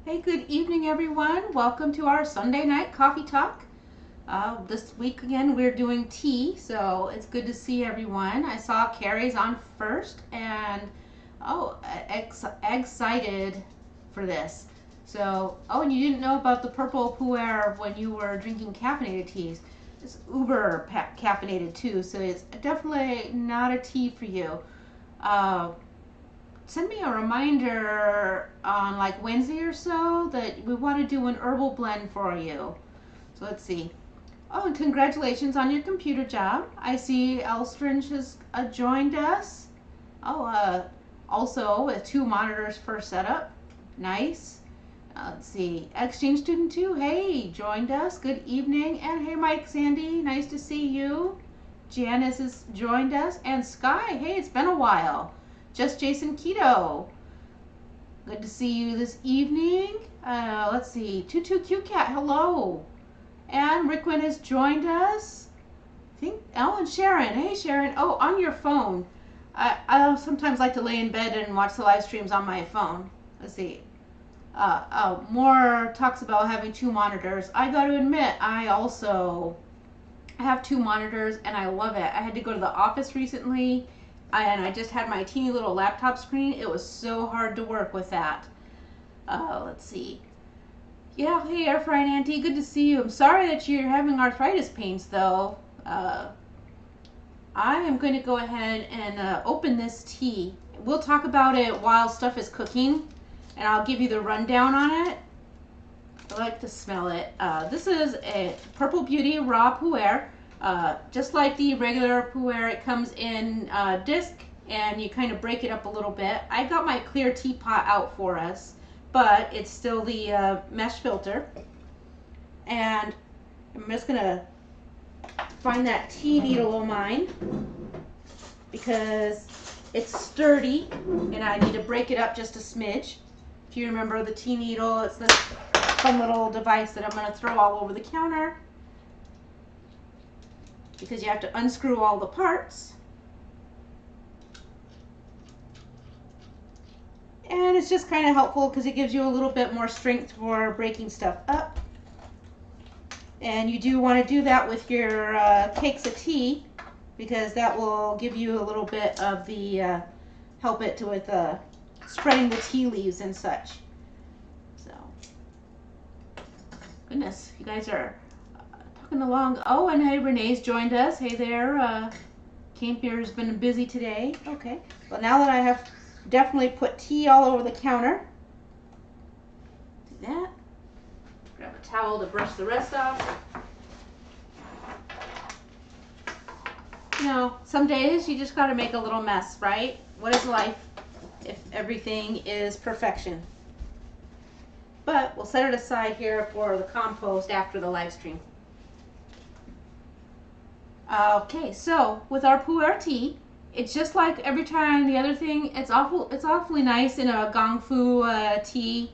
Hey, good evening, everyone. Welcome to our Sunday night coffee talk. This week again, we're doing tea, so it's good to see everyone. I saw Carrie's on first, and excited for this. So, and you didn't know about the Purple Pu'er when you were drinking caffeinated teas. It's uber caffeinated too, so it's definitely not a tea for you. Send me a reminder on like Wednesday or so that we want to do an herbal blend for you. So let's see. Oh, and congratulations on your computer job. I see Elstringe has joined us. Also with 2 monitors per setup. Nice. Let's see. Exchange student 2, hey, joined us. Good evening. And hey, Mike Sandy, nice to see you. Janice has joined us. And Sky, hey, it's been a while. Just Jason Keto. Good to see you this evening. Let's see. Tutu Cat, hello. And Rickwin has joined us. And Sharon. Hey, Sharon. Oh, on your phone. I sometimes like to lay in bed and watch the live streams on my phone. Let's see. More talks about having 2 monitors. I got to admit, I have 2 monitors and I love it. I had to go to the office recently. And I just had my teeny little laptop screen. It was so hard to work with that. Let's see. Yeah, hey, Air Frying Auntie, good to see you. I'm sorry that you're having arthritis pains, though. I am going to go ahead and open this tea. We'll talk about it while stuff is cooking, and I'll give you the rundown on it. I like to smell it. This is a Purple Beauty Raw Pu'er. Just like the regular pu'er, it comes in disc and you kind of break it up a little bit. I got my clear teapot out for us, but it's still the mesh filter. And I'm just gonna find that tea needle of mine because it's sturdy and I need to break it up just a smidge. If you remember the tea needle, it's this fun little device that I'm gonna throw all over the counter, because you have to unscrew all the parts. And it's just kind of helpful because it gives you a little bit more strength for breaking stuff up. And you do want to do that with your cakes of tea, because that will give you a little bit of the, help it to with spreading the tea leaves and such. So, goodness, you guys are along. Oh, and hey, Renee's joined us. Hey there. Camp Beer's been busy today. Okay. Well, now that I have definitely put tea all over the counter, do that. Grab a towel to brush the rest off. You know, some days you just got to make a little mess, right? What is life if everything is perfection? But we'll set it aside here for the compost after the live stream. Okay, so with our pu'er tea, it's just like every time the other thing. It's awfully nice in a gongfu tea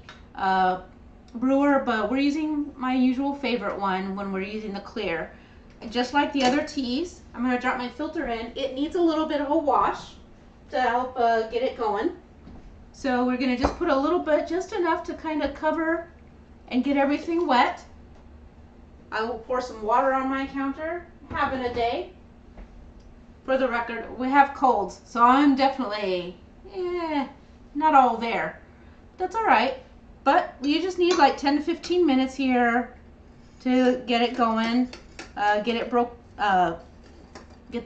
brewer, but we're using my usual favorite one when we're using the clear. And just like the other teas, I'm going to drop my filter in. It needs a little bit of a wash to help get it going. So we're going to just put a little bit, just enough to kind of cover and get everything wet. I will pour some water on my counter. Having a day. For the record, we have colds, so I'm definitely not all there. That's all right. But you just need like 10 to 15 minutes here to get it going, get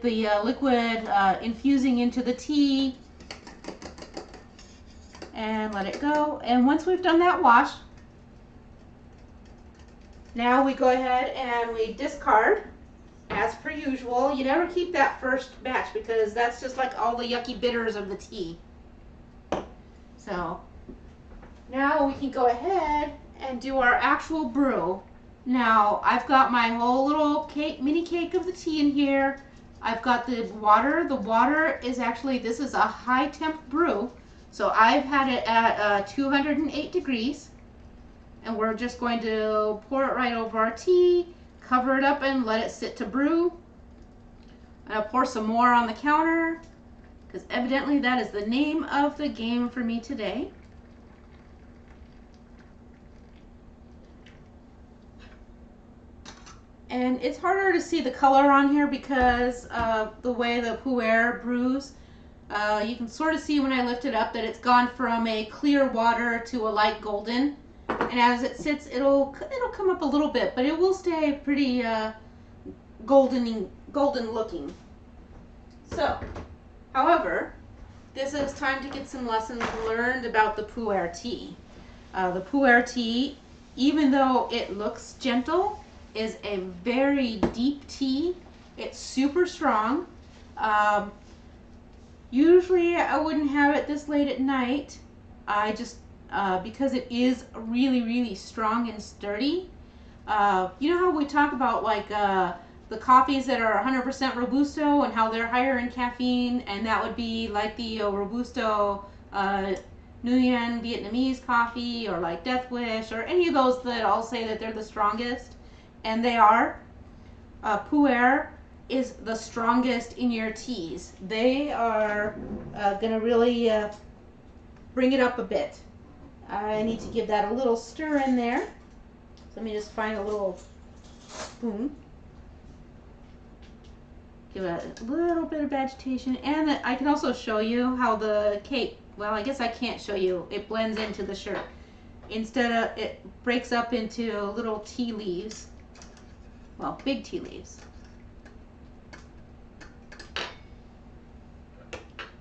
the liquid infusing into the tea, and let it go. And once we've done that wash, now we go ahead and we discard. As per usual. You never keep that first batch because that's just like all the yucky bitters of the tea. So now we can go ahead and do our actual brew. Now I've got my whole little mini cake of the tea in here. I've got the water. The water is actually, this is a high temp brew. So I've had it at 208 degrees. And we're just going to pour it right over our tea. Cover it up and let it sit to brew. And I'll pour some more on the counter because evidently that is the name of the game for me today. And it's harder to see the color on here because of the way the Pu'er brews. You can sort of see when I lift it up that it's gone from a clear water to a light golden. And as it sits, it'll come up a little bit, but it will stay pretty golden looking. So, however, this is time to get some lessons learned about the Pu'er tea. The Pu'er tea, even though it looks gentle, is a very deep tea. It's super strong. Usually I wouldn't have it this late at night. I just, because it is really, really strong and sturdy. You know how we talk about like the coffees that are 100% Robusto and how they're higher in caffeine, and that would be like the Robusto Nguyen Vietnamese coffee, or like Death Wish, or any of those that all say that they're the strongest, and they are. Pu'er is the strongest in your teas. They are going to really bring it up a bit. I need to give that a little stir in there. So let me just find a little spoon. Give it a little bit of agitation, and I can also show you how the cake, well, I guess I can't show you, it blends into the shirt. Instead of, it breaks up into little tea leaves, well, big tea leaves.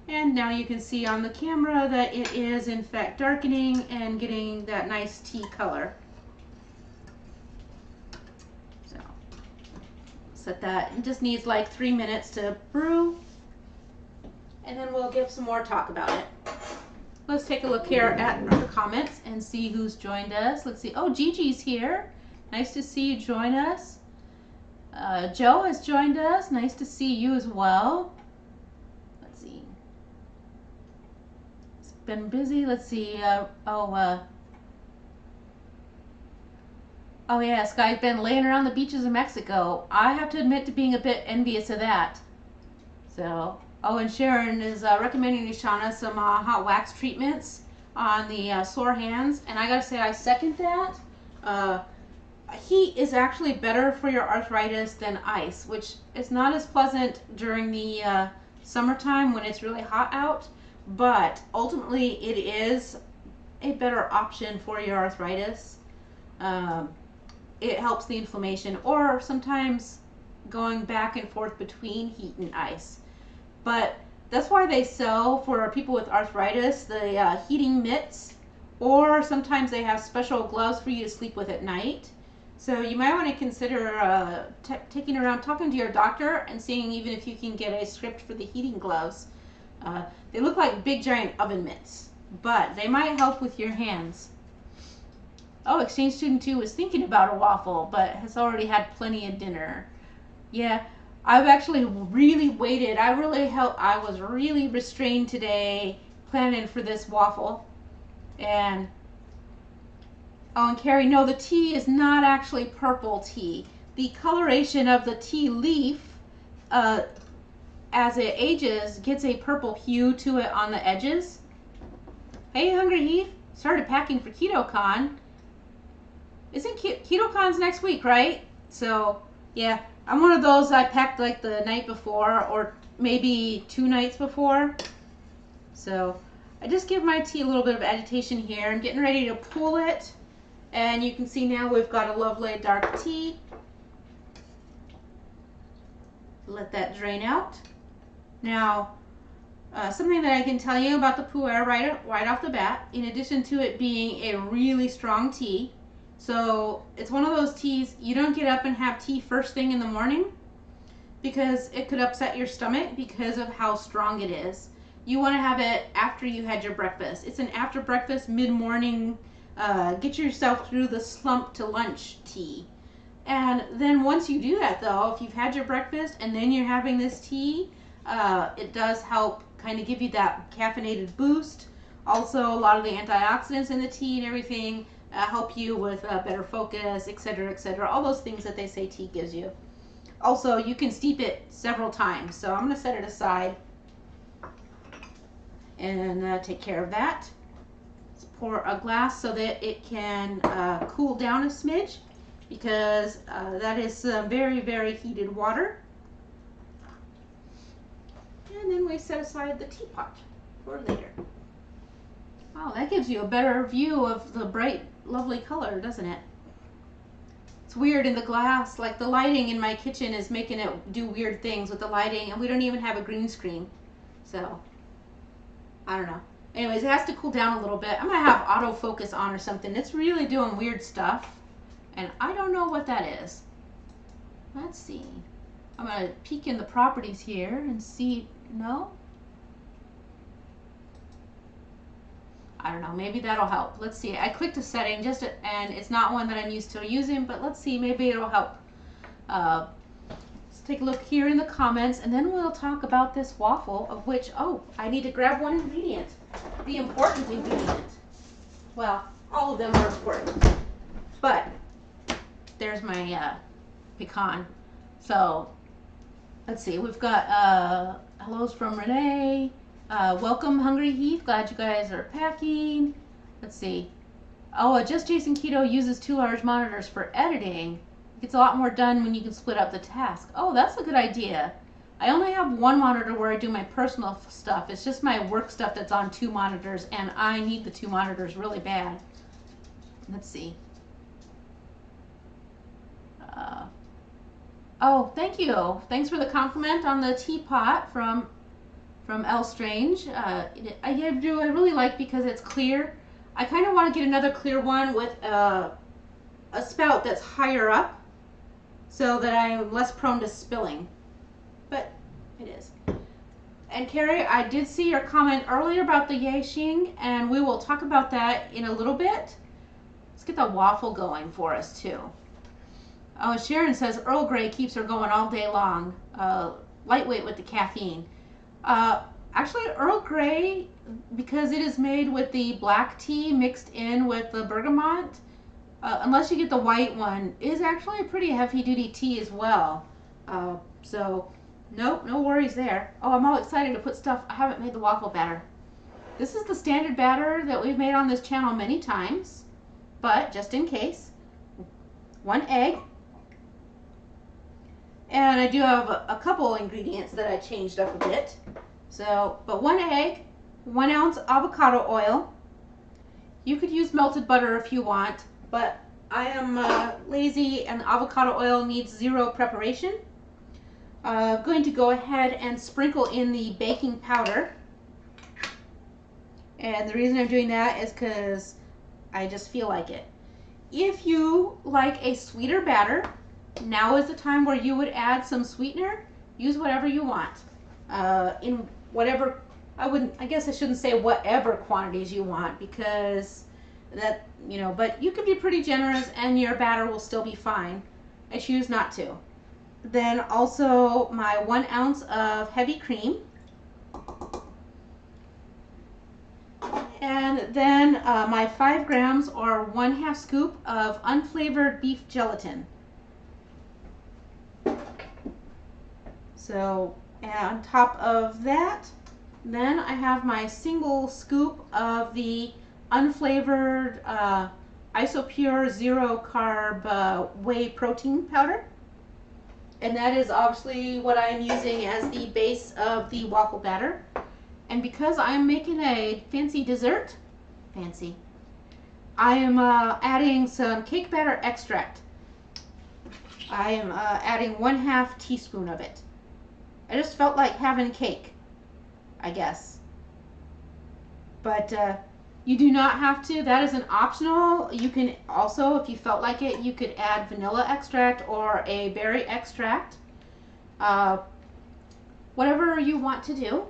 And now you can see on the camera that it is in fact darkening and getting that nice tea color. Set that. It just needs like 3 minutes to brew, and then we'll give some more talk about it. Let's take a look here at the comments and see who's joined us. Let's see. Oh, Gigi's here. Nice to see you join us. Joe has joined us. Nice to see you as well. Let's see. It's been busy. Let's see. Oh yeah, Sky's been laying around the beaches of Mexico. I have to admit to being a bit envious of that. So, oh, and Sharon is recommending to Shauna some hot wax treatments on the sore hands. And I gotta say, I second that. Heat is actually better for your arthritis than ice, which is not as pleasant during the summertime when it's really hot out. But ultimately, it is a better option for your arthritis. It helps the inflammation, or sometimes going back and forth between heat and ice. But that's why they sell, for people with arthritis, the heating mitts, or sometimes they have special gloves for you to sleep with at night. So you might want to consider taking around, talking to your doctor, and seeing even if you can get a script for the heating gloves. They look like big giant oven mitts, but they might help with your hands. Oh, exchange student 2 was thinking about a waffle, but has already had plenty of dinner. Yeah, I've actually really waited. I was really restrained today planning for this waffle. And, oh, and Carrie, no, the tea is not actually purple tea. The coloration of the tea leaf, as it ages, gets a purple hue to it on the edges. Hey, Hungry Heath, started packing for KetoCon. Isn't KetoCon's next week, right? So, yeah, I'm one of those I packed like the night before, or maybe 2 nights before. So, I just give my tea a little bit of agitation here. I'm getting ready to pull it. And you can see now we've got a lovely dark tea. Let that drain out. Now, something that I can tell you about the Pu'er right off the bat, in addition to it being a really strong tea, so it's one of those teas, you don't get up and have tea first thing in the morning because it could upset your stomach because of how strong it is. You want to have it after you had your breakfast. It's an after breakfast, mid-morning, get yourself through the slump to lunch tea. And then once you do that though, if you've had your breakfast and then you're having this tea, it does help kind of give you that caffeinated boost. Also, a lot of the antioxidants in the tea and everything help you with better focus, etc., all those things that they say tea gives you. Also, you can steep it several times, so I'm going to set it aside and take care of that. Let's pour a glass so that it can cool down a smidge. because that is some very, very heated water. And then we set aside the teapot for later. Oh, that gives you a better view of the bright, lovely color, doesn't it? It's weird in the glass, like the lighting in my kitchen is making it do weird things with the lighting, and we don't even have a green screen. So, I don't know. Anyways, it has to cool down a little bit. I'm going to have autofocus on or something. It's really doing weird stuff, and I don't know what that is. Let's see. I'm going to peek in the properties here and see. No? I don't know, maybe that'll help. Let's see. I clicked a setting and it's not one that I'm used to using, but let's see, maybe it'll help. Let's take a look here in the comments, and then we'll talk about this waffle, of which, oh, I need to grab one ingredient, the important ingredient. Well, all of them are important, but there's my pecan. So let's see, we've got hellos from Renee. Welcome, Hungry Heath. Glad you guys are packing. Let's see. Oh, Just Jason Keto uses 2 large monitors for editing. It gets a lot more done when you can split up the task. Oh, that's a good idea. I only have 1 monitor where I do my personal stuff. It's just my work stuff that's on 2 monitors, and I need the 2 monitors really bad. Let's see. Oh, thank you. Thanks for the compliment on the teapot from L Strange. I really like because it's clear. I kind of want to get another clear one with a spout that's higher up so that I'm less prone to spilling. But it is. And Carrie, I did see your comment earlier about the Yixing, and we will talk about that in a little bit. Let's get the waffle going for us too. Oh, Sharon says Earl Grey keeps her going all day long. Lightweight with the caffeine. Actually, Earl Grey, because it is made with the black tea mixed in with the bergamot, unless you get the white one, is actually a pretty heavy-duty tea as well. So, nope, no worries there. Oh, I'm all excited to put stuff. I haven't made the waffle batter. This is the standard batter that we've made on this channel many times, but just in case, 1 egg. And I do have a couple ingredients that I changed up a bit. So, but 1 egg, 1 ounce avocado oil. You could use melted butter if you want, but I am lazy and the avocado oil needs 0 preparation. I'm going to go ahead and sprinkle in the baking powder. And the reason I'm doing that is because I just feel like it. If you like a sweeter batter, now is the time where you would add some sweetener. Use whatever you want. In whatever, I guess I shouldn't say whatever quantities you want, because that, you know, but you can be pretty generous and your batter will still be fine. I choose not to. Then also my 1 ounce of heavy cream. And then my 5 grams or 1/2 scoop of unflavored beef gelatin. So, and on top of that, then I have my single scoop of the unflavored Isopure 0 carb whey protein powder. And that is obviously what I'm using as the base of the waffle batter. And because I'm making a fancy dessert, I am adding some cake batter extract. I am adding 1/2 teaspoon of it. I just felt like having cake, I guess. But you do not have to. That is an optional. You can also, if you felt like it, you could add vanilla extract or a berry extract. Whatever you want to do.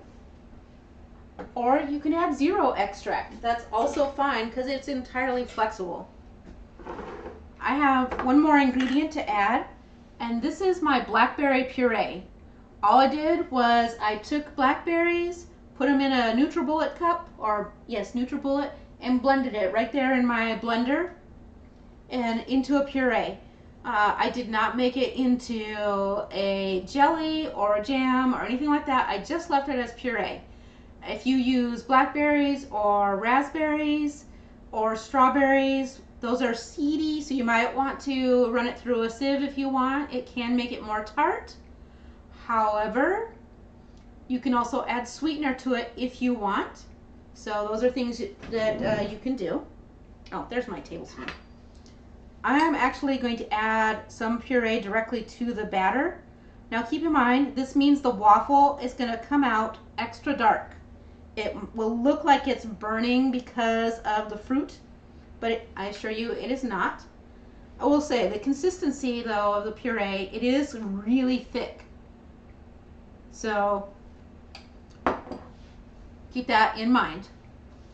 Or you can add 0 extract. That's also fine because it's entirely flexible. I have 1 more ingredient to add, and this is my blackberry puree. All I did was I took blackberries, put them in a NutriBullet cup, or yes, NutriBullet, and blended it right there in my blender and into a puree. I did not make it into a jelly or a jam or anything like that. I just left it as puree. If you use blackberries or raspberries or strawberries, Those are seedy, so you might want to run it through a sieve if you want. It can make it more tart. However, you can also add sweetener to it if you want. So those are things that you can do. Oh, there's my tablespoon. I am actually going to add some puree directly to the batter. Now keep in mind, this means the waffle is going to come out extra dark. It will look like it's burning because of the fruit, but I assure you it is not. I will say the consistency though of the puree, it is really thick. So keep that in mind.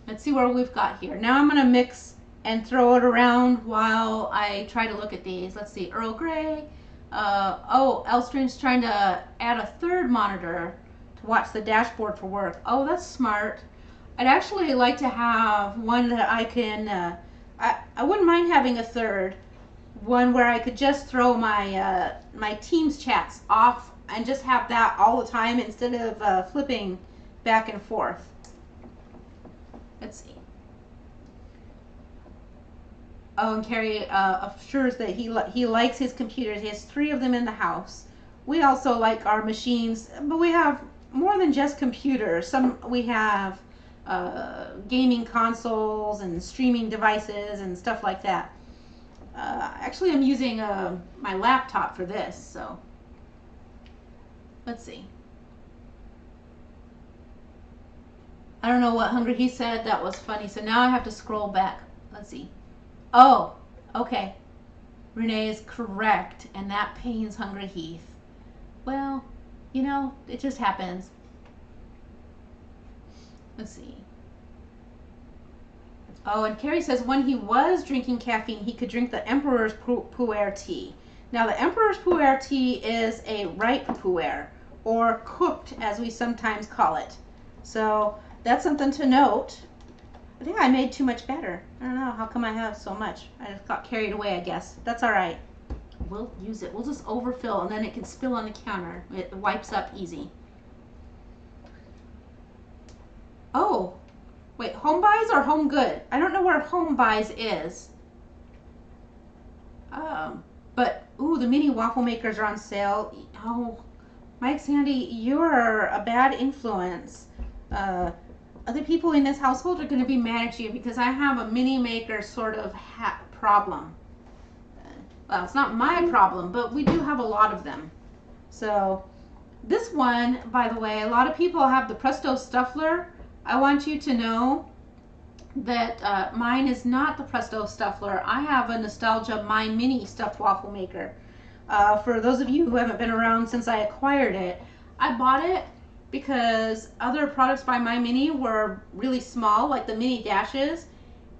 Let's see what we've got here. Now I'm going to mix and throw it around while I try to look at these. Let's see, Earl Grey. Oh, Elstrin's trying to add a third monitor to watch the dashboard for work. Oh, that's smart. I'd actually like to have one that I can, I wouldn't mind having a third. One where I could just throw my, my Teams chats off and just have that all the time instead of flipping back and forth. Let's see. Oh, and Carrie assures that he likes his computers. He has 3 of them in the house. We also like our machines, but we have more than just computers. We have gaming consoles and streaming devices and stuff like that. Actually, I'm using my laptop for this, so let's see. I don't know what Hungry He said. That was funny. So now I have to scroll back. Let's see. Oh, okay. Renee is correct, and that pains Hungry Heath. Well, you know, it just happens. Let's see. Oh, and Carrie says when he was drinking caffeine, he could drink the Emperor's Pu'er Tea. Now, the Emperor's Pu'er Tea is a ripe pu'er, or cooked, as we sometimes call it. So that's something to note. I think I made too much batter. I don't know. How come I have so much? I just got carried away, I guess. That's all right. We'll use it. We'll just overfill, and then it can spill on the counter. It wipes up easy. Oh, wait. Home buys or home good? I don't know where home buys is. But, ooh, the mini waffle makers are on sale. Oh, Mike Sandy, you're a bad influence. Other people in this household are going to be mad at you because I have a mini maker sort of problem. Well, it's not my problem, but we do have a lot of them. So this one, by the way, a lot of people have the Presto Stuffler. I want you to know that mine is not the Presto Stuffler. I have a Nostalgia My Mini stuffed waffle maker. For those of you who haven't been around since I acquired it, I bought it because other products by My Mini were really small, like the mini dashes,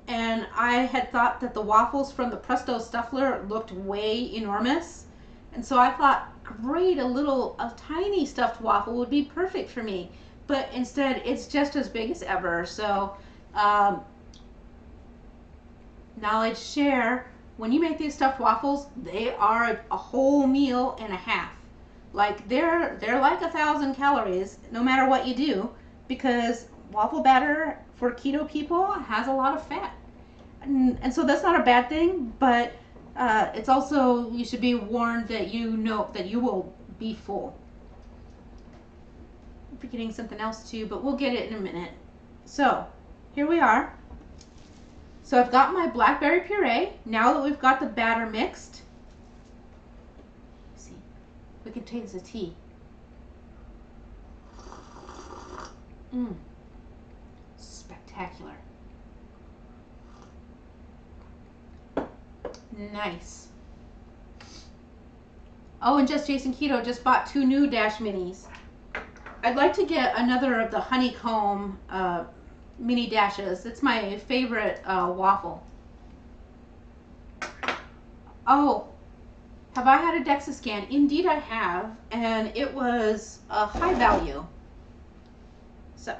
and I had thought that the waffles from the Presto Stuffler looked way enormous, and so I thought, great, a tiny stuffed waffle would be perfect for me, but instead it's just as big as ever. So knowledge share, when you make these stuffed waffles, they are a whole meal and a half. Like they're like 1,000 calories no matter what you do, because waffle batter for keto people has a lot of fat, and so that's not a bad thing, but it's also, you should be warned that you know that you will be full. I'm forgetting something else too, but we'll get it in a minute. So here we are. So I've got my blackberry puree. Now that we've got the batter mixed, we can taste the tea. Spectacular. Nice. Oh, and Just Jason Keto just bought 2 new Dash Minis. I'd like to get another of the honeycomb mini dashes. It's my favorite waffle. Oh, have I had a DEXA scan? Indeed I have, and it was a high value. So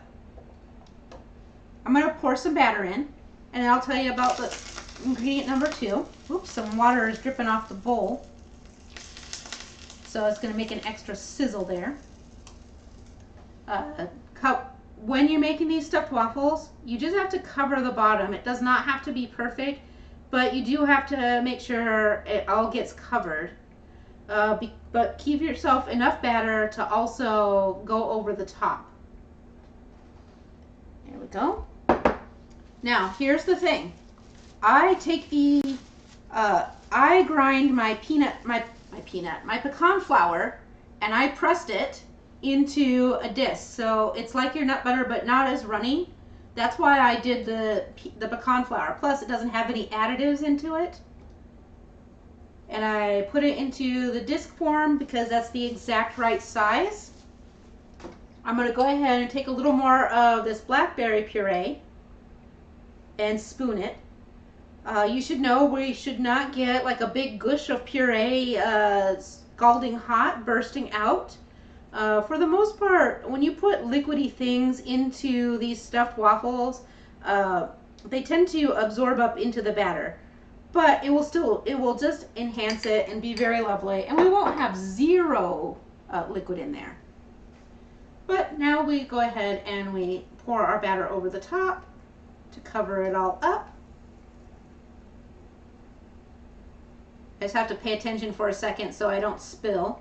I'm going to pour some batter in, and I'll tell you about the ingredient number 2. Oops, some water is dripping off the bowl, so it's going to make an extra sizzle there. When you're making these stuffed waffles, you just have to cover the bottom. It does not have to be perfect, but you do have to make sure it all gets covered. But keep yourself enough batter to also go over the top. There we go. Now, here's the thing. I take I grind my pecan flour, and I pressed it into a disc. So it's like your nut butter, but not as runny. That's why I did the pecan flour. Plus, it doesn't have any additives into it. And I put it into the disc form because that's the exact right size. I'm going to go ahead and take a little more of this blackberry puree and spoon it. You should know we should not get like a big gush of puree scalding hot, bursting out. For the most part, when you put liquidy things into these stuffed waffles, they tend to absorb up into the batter. But it will just enhance it and be very lovely. And we won't have zero liquid in there. But now we go ahead and we pour our batter over the top to cover it all up. I just have to pay attention for a second so I don't spill.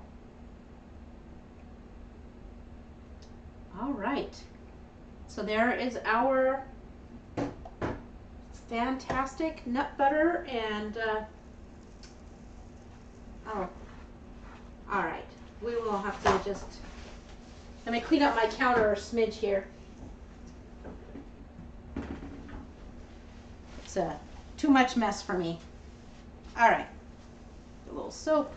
All right. So there is our fantastic nut butter and oh, all right, we will have to just let me clean up my counter a smidge here. It's too much mess for me. All right, a little soap.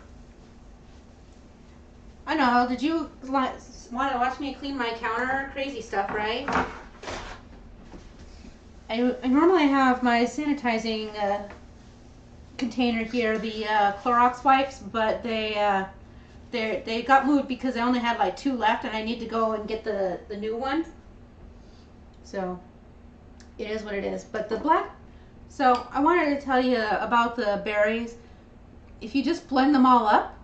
I know, did you want to watch me clean my counter? Crazy stuff, right? I normally have my sanitizing container here, the Clorox wipes, but they got moved because I only had like 2 left, and I need to go and get the new one. So it is what it is. But so I wanted to tell you about the berries. If you just blend them all up,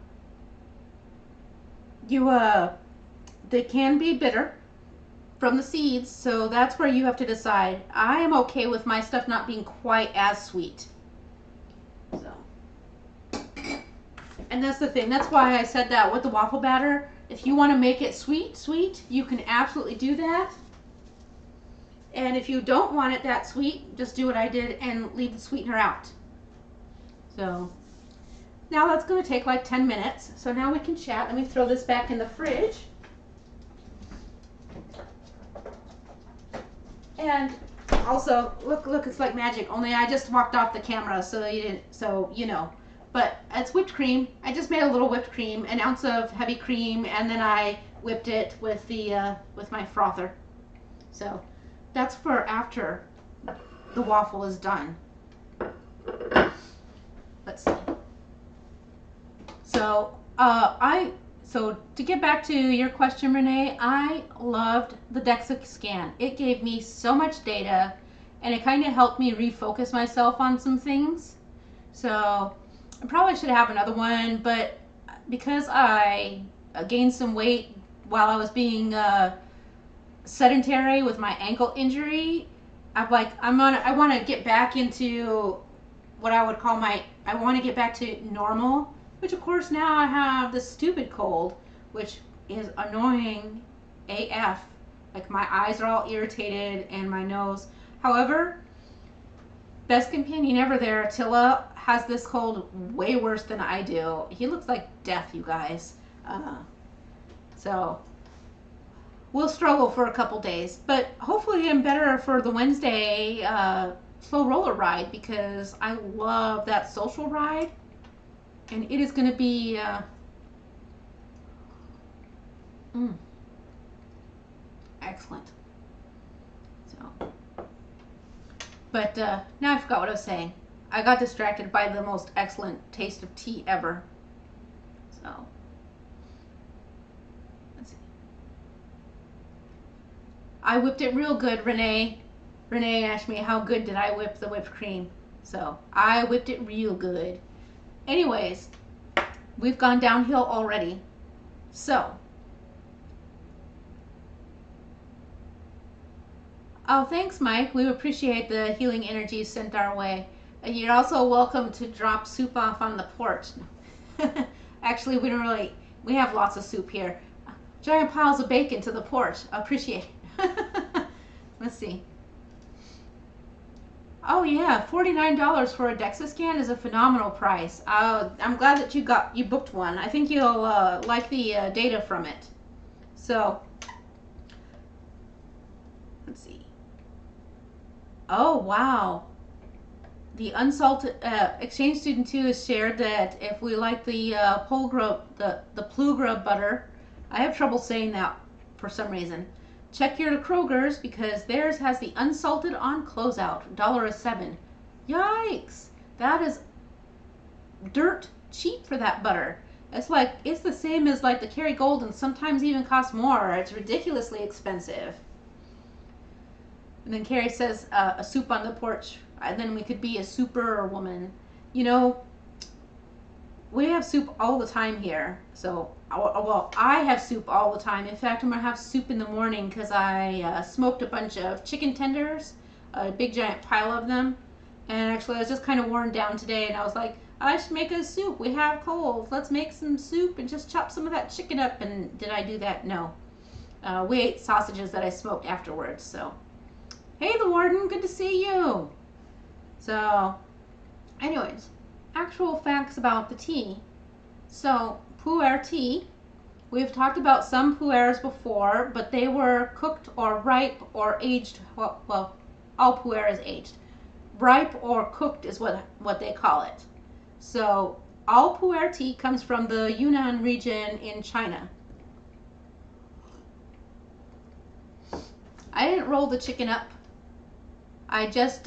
they can be bitter from the seeds, so that's where you have to decide. I am okay with my stuff not being quite as sweet. So, and that's the thing. That's why I said that with the waffle batter. If you want to make it sweet, you can absolutely do that. And if you don't want it that sweet, just do what I did and leave the sweetener out. So now that's going to take like 10 minutes. So now we can chat. Let me throw this back in the fridge. And also, look, it's like magic. Only I just walked off the camera, so you know. But it's whipped cream. I just made a little whipped cream, an ounce of heavy cream, and then I whipped it with with my frother. So that's for after the waffle is done. Let's see. So So to get back to your question, Renee, I loved the DEXA scan. It gave me so much data, and it kind of helped me refocus myself on some things. So I probably should have another one, but because I gained some weight while I was being sedentary with my ankle injury, I want to get back into what I would call I want to get back to normal. Which of course now I have this stupid cold, which is annoying AF. Like my eyes are all irritated and my nose. However, best companion ever there, Attila, has this cold way worse than I do. He looks like death, you guys. So we'll struggle for a couple days, but hopefully I'm better for the Wednesday slow roller ride, because I love that social ride. And it is going to be excellent. So, but now I forgot what I was saying. I got distracted by the most excellent taste of tea ever. So, let's see. I whipped it real good, Renee. Renee asked me how good did I whip the whipped cream. So, I whipped it real good. Anyways, we've gone downhill already. So, oh, thanks, Mike. We appreciate the healing energy sent our way. And you're also welcome to drop soup off on the porch. Actually, we have lots of soup here. Giant piles of bacon to the porch. Appreciate it. Let's see. Oh yeah, $49 for a DEXA scan is a phenomenal price. I'm glad that you booked one. I think you'll like the data from it. So, let's see. Oh wow. The unsalted exchange student 2 has shared that if we like the Plugra butter, I have trouble saying that for some reason. Check your Kroger's because theirs has the unsalted on closeout, $1.07. Yikes! That is dirt cheap for that butter. It's the same as like the Kerrygold and sometimes even costs more. It's ridiculously expensive. And then Carrie says a soup on the porch. And then we could be a super woman. You know, we have soup all the time here. So, well, I have soup all the time. In fact, I'm going to have soup in the morning because I smoked a bunch of chicken tenders, a big giant pile of them. And actually, I was just kind of worn down today. And I was like, I should make a soup. We have coals. Let's make some soup and just chop some of that chicken up. And did I do that? No. We ate sausages that I smoked afterwards. So, hey, the warden. Good to see you. So, anyways, actual facts about the tea. So, Pu'er tea, we've talked about some pu'ers before, but they were cooked or ripe or aged. Well, all pu'er is aged. Ripe or cooked is what they call it. So, all pu'er tea comes from the Yunnan region in China. I didn't roll the chicken up. I just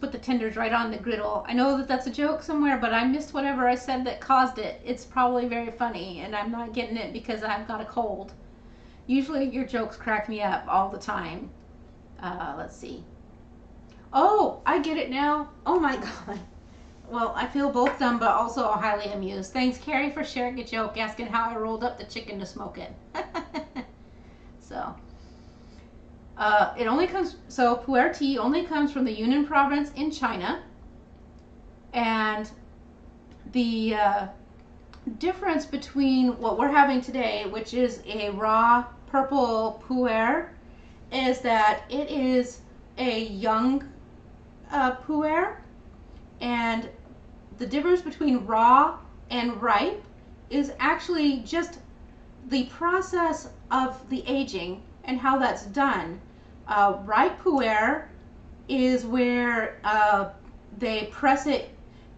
put the tenders right on the griddle. I know that that's a joke somewhere, but I missed whatever I said that caused it. It's probably very funny, and I'm not getting it because I've got a cold. Usually your jokes crack me up all the time. Let's see. Oh, I get it now. Oh my God. Well, I feel both dumb, but also highly amused. Thanks, Carrie, for sharing a joke, asking how I rolled up the chicken to smoke it. So... Pu'er tea only comes from the Yunnan province in China. And the difference between what we're having today, which is a raw purple pu'er, is that it is a young pu'er. And the difference between raw and ripe is actually just the process of the aging and how that's done. Ripe pu'er is where they press it,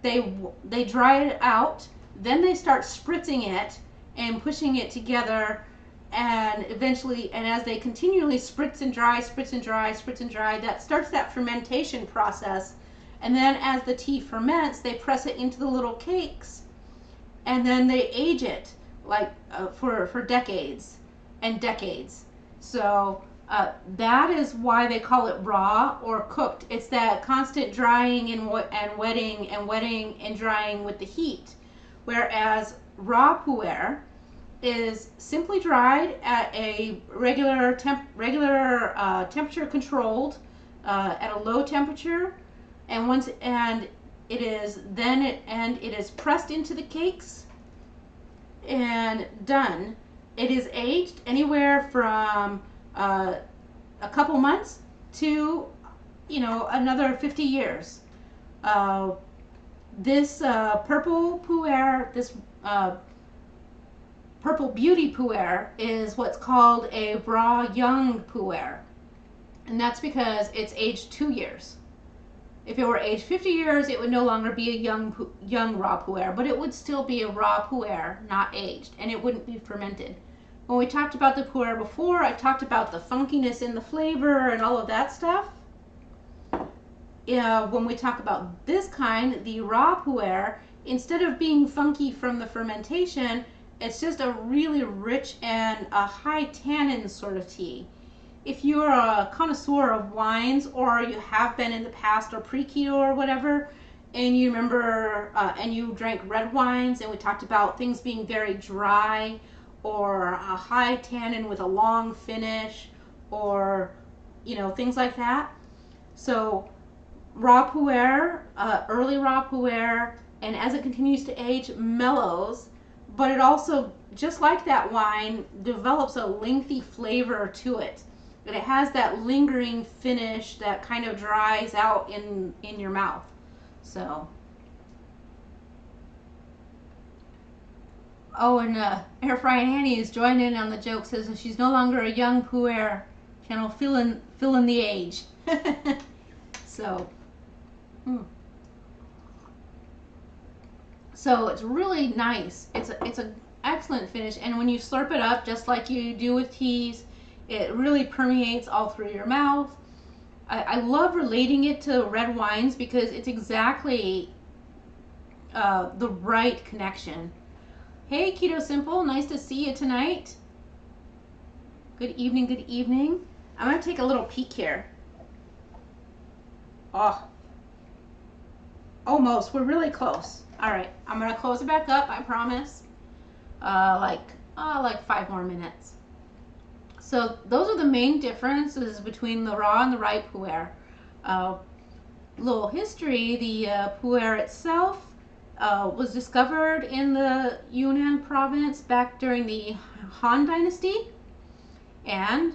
they dry it out, then they start spritzing it and pushing it together, and eventually, and as they continually spritz and dry, spritz and dry, spritz and dry, that starts that fermentation process. And then as the tea ferments, they press it into the little cakes, and then they age it like for decades and decades. So that is why they call it raw or cooked. It's that constant drying and wetting and wetting and drying with the heat. Whereas raw pu'er is simply dried at a regular temperature controlled at a low temperature, and it is pressed into the cakes and done. It is aged anywhere from a couple months to, another 50 years. This purple pu'er, this purple beauty pu'er, is what's called a raw young pu'er. And that's because it's aged 2 years. If it were aged 50 years, it would no longer be a young raw pu'er, but it would still be a raw pu'er, not aged, and it wouldn't be fermented. When we talked about the pu'er before, I talked about the funkiness in the flavor and all of that stuff. When we talk about this kind, the raw pu'er, instead of being funky from the fermentation, it's just a really rich and a high tannin sort of tea. If you're a connoisseur of wines, or you have been in the past, or pre-keto or whatever, and you remember, and you drank red wines, and we talked about things being very dry, or a high tannin with a long finish, or, things like that. So raw pu'er, early raw pu'er, and as it continues to age, mellows. But it also, just like that wine, develops a lengthy flavor to it. And it has that lingering finish that kind of dries out in your mouth. So, oh, and Air Frying Annie is joining in on the joke. Says that she's no longer a young pu'er channel, filling the age. So, so it's really nice. It's an excellent finish, and when you slurp it up, just like you do with teas, it really permeates all through your mouth. I love relating it to red wines because it's exactly the right connection. Hey, Keto Simple, nice to see you tonight. Good evening, good evening. I'm going to take a little peek here. Oh, almost. We're really close. All right, I'm going to close it back up, I promise. Like 5 more minutes. So those are the main differences between the raw and the ripe pu'er. Little history, the pu'er itself was discovered in the Yunnan province back during the Han Dynasty. And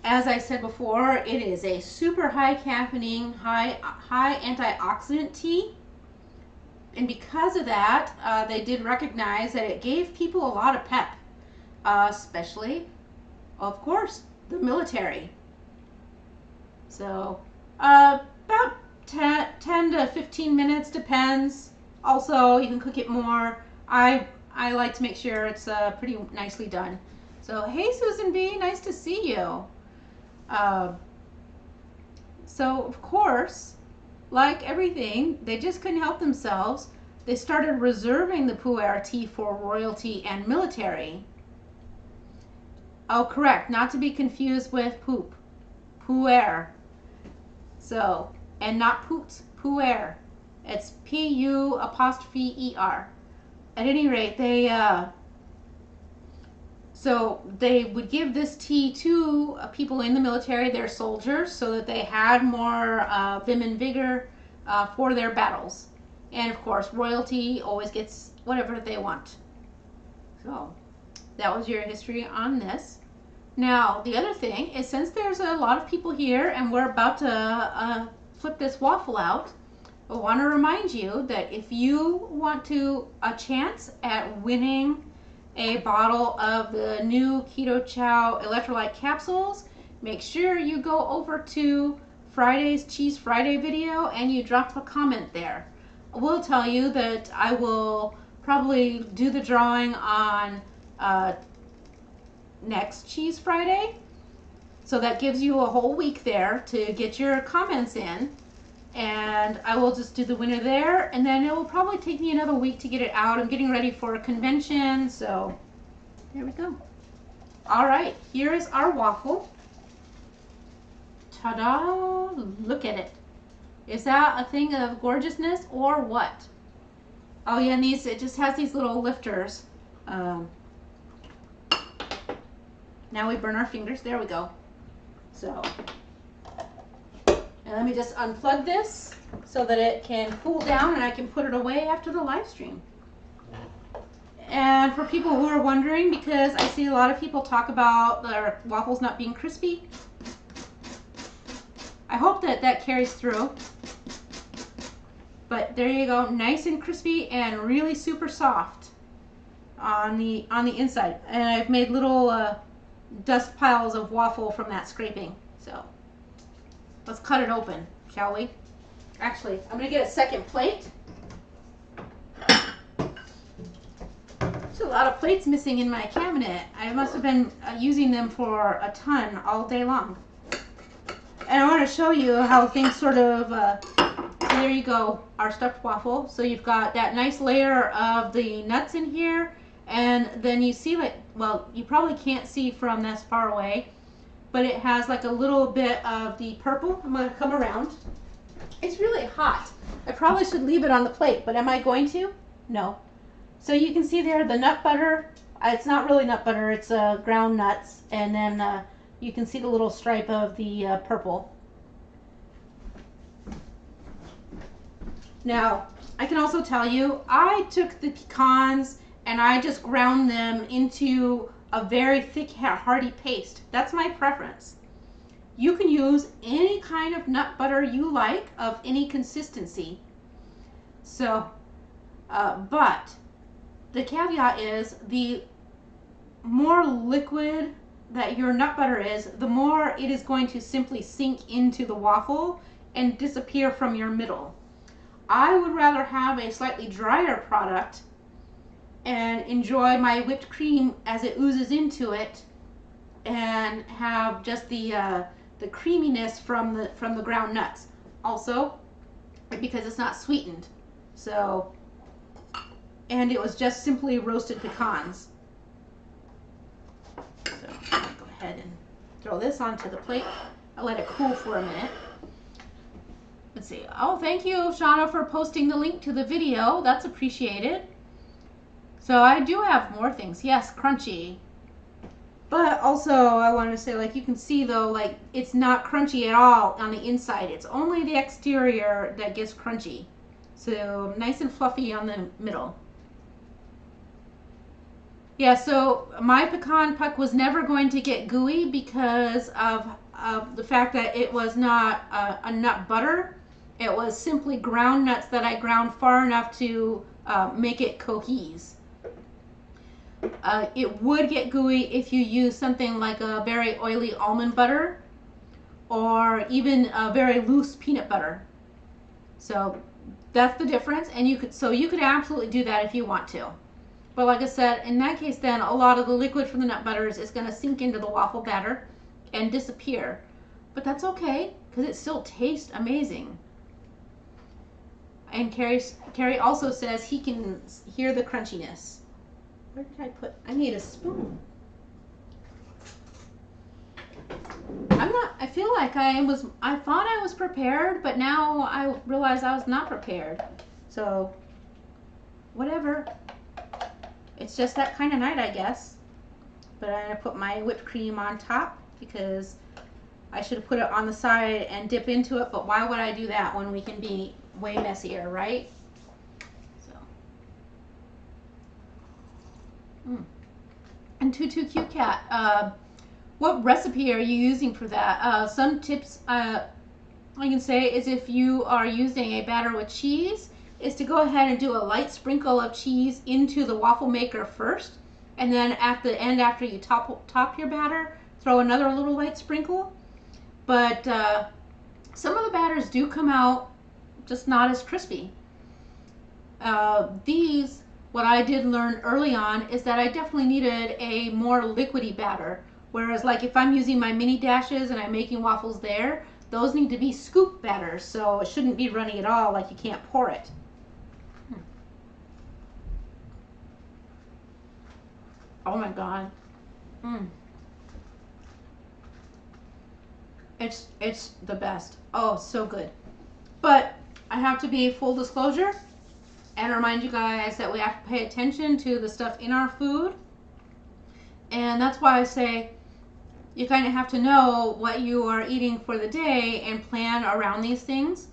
as I said before, it is a super high caffeine, high antioxidant tea. And because of that, they did recognize that it gave people a lot of pep, especially, of course, the military. So about 10 to 15 minutes, depends. Also, you can cook it more. I like to make sure it's pretty nicely done. So, hey, Susan B., nice to see you. So, of course, like everything, they just couldn't help themselves. They started reserving the pu'er tea for royalty and military. Oh, correct. Not to be confused with poop. Pu'er. So, and not poots. Pu'er. It's P-U-apostrophe-E-R. At any rate, so they would give this tea to people in the military, their soldiers, so that they had more vim and vigor for their battles. And of course, royalty always gets whatever they want. So that was your history on this. Now, the other thing is, since there's a lot of people here and we're about to flip this waffle out, I want to remind you that if you want a chance at winning a bottle of the new KetOH-IO electrolyte capsules, make sure you go over to Friday's Cheese Friday video and you drop a comment there. I will tell you that I will probably do the drawing on next Cheese Friday. So that gives you a whole week there to get your comments in. And I will just do the winner there. And then it will probably take me another week to get it out. I'm getting ready for a convention. So there we go. All right, here is our waffle. Ta-da! Look at it. Is that a thing of gorgeousness or what? Oh yeah, and it just has these little lifters. Now we burn our fingers. There we go. So, and let me just unplug this so that it can cool down and I can put it away after the live stream. And for people who are wondering, because I see a lot of people talk about their waffles not being crispy, I hope that carries through. But there you go, nice and crispy and really super soft on the inside. And I've made little dust piles of waffle from that scraping. So let's cut it open, shall we? Actually, I'm gonna get a second plate. There's a lot of plates missing in my cabinet. I must have been using them for a ton all day long. And I want to show you how things sort of, so there you go, our stuffed waffle. So you've got that nice layer of the nuts in here, and then you see, like, well, you probably can't see from this far away, but it has like a little bit of the purple. I'm going to come around. It's really hot. I probably should leave it on the plate, but am I going to? No. So you can see there the nut butter. It's not really nut butter, it's ground nuts, and then you can see the little stripe of the purple. Now, I can also tell you, I took the pecans and I just ground them into a very thick, hearty paste. That's my preference. You can use any kind of nut butter you like of any consistency. So, but the caveat is the more liquid that your nut butter is, the more it is going to simply sink into the waffle and disappear from your middle. I would rather have a slightly drier product and enjoy my whipped cream as it oozes into it and have just the creaminess from the ground nuts. Also, because it's not sweetened. So, and it was just simply roasted pecans. So I'll go ahead and throw this onto the plate. I'll let it cool for a minute. Let's see. Oh, thank you, Shauna, for posting the link to the video. That's appreciated. So I do have more things. Yes, crunchy. But also, I want to say, like, you can see, though, like, it's not crunchy at all on the inside. It's only the exterior that gets crunchy. So nice and fluffy on the middle. Yeah, so my pecan puck was never going to get gooey because of the fact that it was not a nut butter. It was simply ground nuts that I ground far enough to make it cohese. It would get gooey if you use something like a very oily almond butter or even a very loose peanut butter. So that's the difference, and you could absolutely do that if you want to. But like I said, in that case, then a lot of the liquid from the nut butters is going to sink into the waffle batter and disappear. But that's okay, because it still tastes amazing. And Carrie also says he can hear the crunchiness. Where did I put? I need a spoon. I feel like I thought I was prepared, but now I realize I was not prepared. So, whatever. It's just that kind of night, I guess. But I'm going to put my whipped cream on top because I should have put it on the side and dip into it, but why would I do that when we can be way messier, right? So. And Tutu Cute Cat, what recipe are you using for that? Some tips I can say is if you are using a batter with cheese, is to go ahead and do a light sprinkle of cheese into the waffle maker first, and then at the end, after you top your batter, throw another little light sprinkle. But some of the batters do come out just not as crispy. What I did learn early on is that I definitely needed a more liquidy batter. Whereas like if I'm using my mini dashes and I'm making waffles there, those need to be scoop batters, so it shouldn't be runny at all, like you can't pour it. Oh my God. It's the best. Oh, so good. But I have to be full disclosure and remind you guys that we have to pay attention to the stuff in our food. And that's why I say you kind of have to know what you are eating for the day and plan around these things.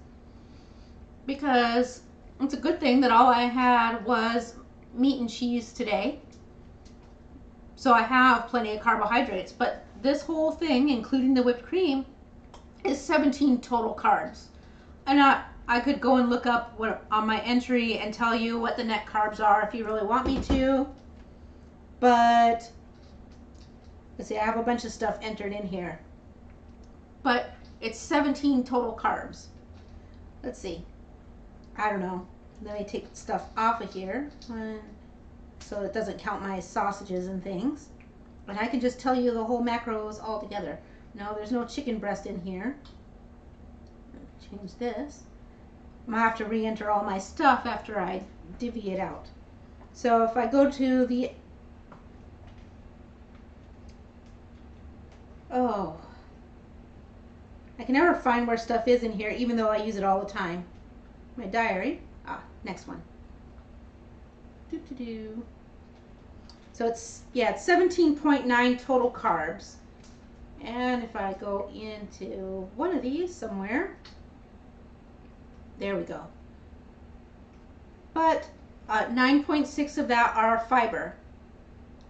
Because it's a good thing that all I had was meat and cheese today. So I have plenty of carbohydrates, but this whole thing, including the whipped cream, is 17 total carbs. And I could go and look up on my entry and tell you what the net carbs are if you really want me to. But let's see, I have a bunch of stuff entered in here. But it's 17 total carbs. Let's see. I don't know. Let me take stuff off of here so it doesn't count my sausages and things. And I can just tell you the whole macros all together. No, there's no chicken breast in here. Change this. I'm going to have to re-enter all my stuff after I divvy it out. So if I go to the... Oh. I can never find where stuff is in here, even though I use it all the time. My diary. Next one. So it's 17.9 total carbs. And if I go into one of these somewhere, there we go. what? 9.6 of that are fiber.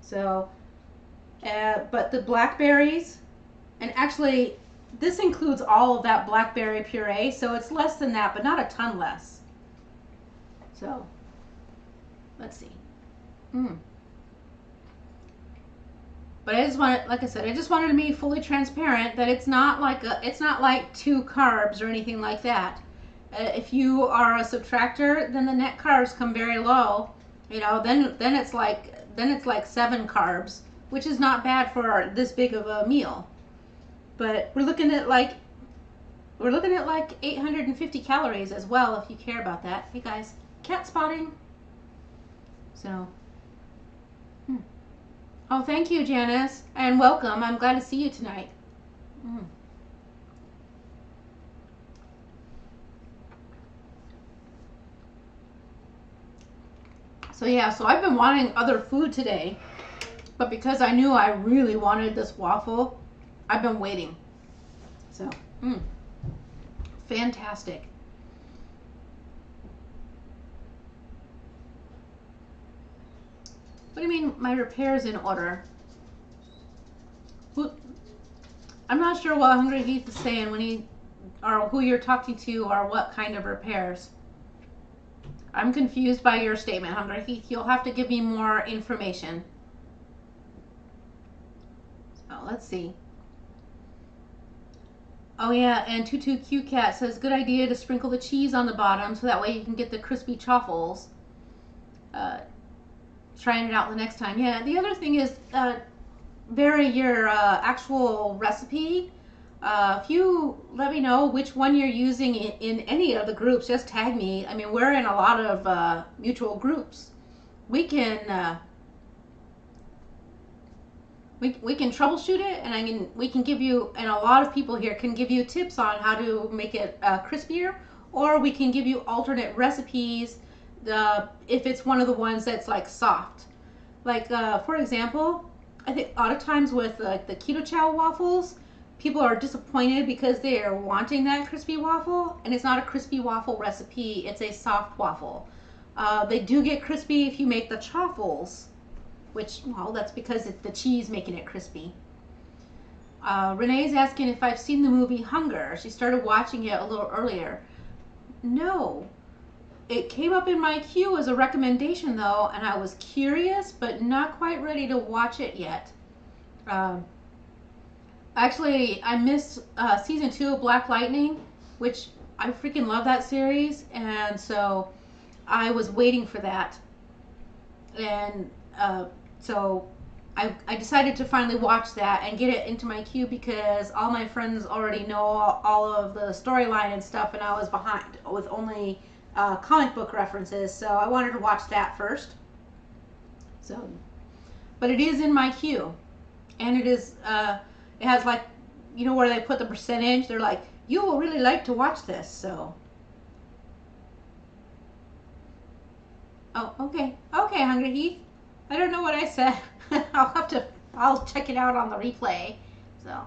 So, but the blackberries, and actually this includes all of that blackberry puree, so it's less than that, but not a ton less. So, let's see. But I just wanted, like I said, I just wanted to be fully transparent that it's not like two carbs or anything like that. If you are a subtractor, then the net carbs come very low. You know, then it's like 7 carbs, which is not bad for this big of a meal. But we're looking at like 850 calories as well, if you care about that. Hey guys, cat spotting. So. Oh, thank you, Janice, and welcome. I'm glad to see you tonight. So yeah, so I've been wanting other food today, but because I knew I really wanted this waffle, I've been waiting. So, fantastic. What do you mean my repair's in order? I'm not sure what Hungry Heath is saying when or who you're talking to, or what kind of repairs. I'm confused by your statement, Hungry Heath. You'll have to give me more information. So let's see. Oh yeah, and TutuQCat says, good idea to sprinkle the cheese on the bottom so that way you can get the crispy chaffles. Trying it out the next time. Yeah, the other thing is, vary your actual recipe. If you let me know which one you're using in any of the groups, just tag me. I mean, we're in a lot of mutual groups. We can we can troubleshoot it, and we can give you, and a lot of people here can give you tips on how to make it crispier, or we can give you alternate recipes. If it's one of the ones that's like soft, like for example, I think a lot of times with like the keto chow waffles, people are disappointed because they are wanting that crispy waffle, and it's not a crispy waffle recipe, it's a soft waffle. They do get crispy if you make the chaffles, which, well, that's because it's the cheese making it crispy. Renee's asking if I've seen the movie Hunger. She started watching it a little earlier. No. It came up in my queue as a recommendation, though, and I was curious, but not quite ready to watch it yet. Actually, I missed season 2 of Black Lightning, which I freaking love that series, and so I was waiting for that. And so I decided to finally watch that and get it into my queue because all my friends already know all of the storyline and stuff, and I was behind with only comic book references, so I wanted to watch that first. So, but it is in my queue, and it is it has, like, you know, where they put the percentage. They're like, you will really like to watch this. So, oh, okay, Hungry Heath. I don't know what I said. I'll check it out on the replay. So.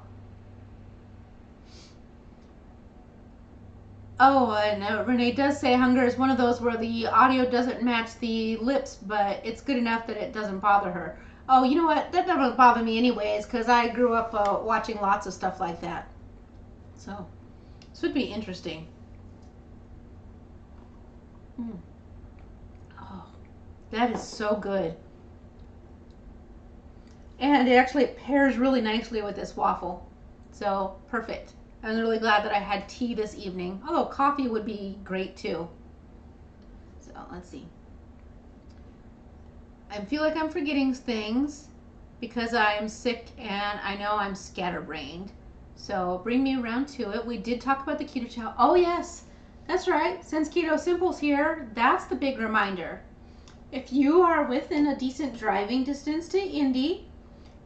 Oh, and Renee does say Hunger is one of those where the audio doesn't match the lips, but it's good enough that it doesn't bother her. Oh, you know what? That never bothered me anyways, because I grew up watching lots of stuff like that. So, this would be interesting. Oh, that is so good. And it actually pairs really nicely with this waffle. So, perfect. I'm really glad that I had tea this evening. Although coffee would be great too. So let's see. I feel like I'm forgetting things because I'm sick and I know I'm scatterbrained. So bring me around to it. We did talk about the keto chow. Oh yes, that's right. Since Keto Simple's here, that's the big reminder. If you are within a decent driving distance to Indy,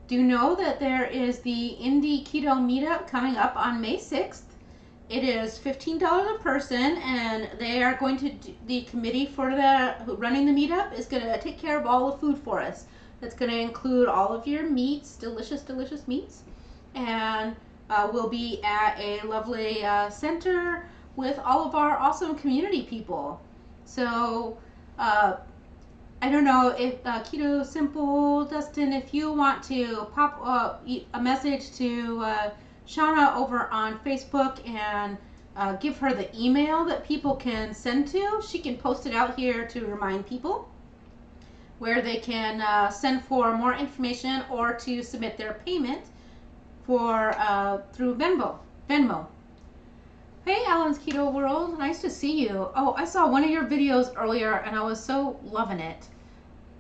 do know that there is the Indy Keto Meetup coming up on May 6th. It is $15 a person, and they are going to the committee for running the meetup is going to take care of all the food for us. That's going to include all of your meats, delicious meats, and we'll be at a lovely center with all of our awesome community people. So I don't know if Keto Simple, Dustin, if you want to pop a message to Shauna over on Facebook and give her the email that people can send to, she can post it out here to remind people where they can send for more information or to submit their payment for through Venmo. Hey, Alan's Keto World, nice to see you. Oh, I saw one of your videos earlier and I was so loving it.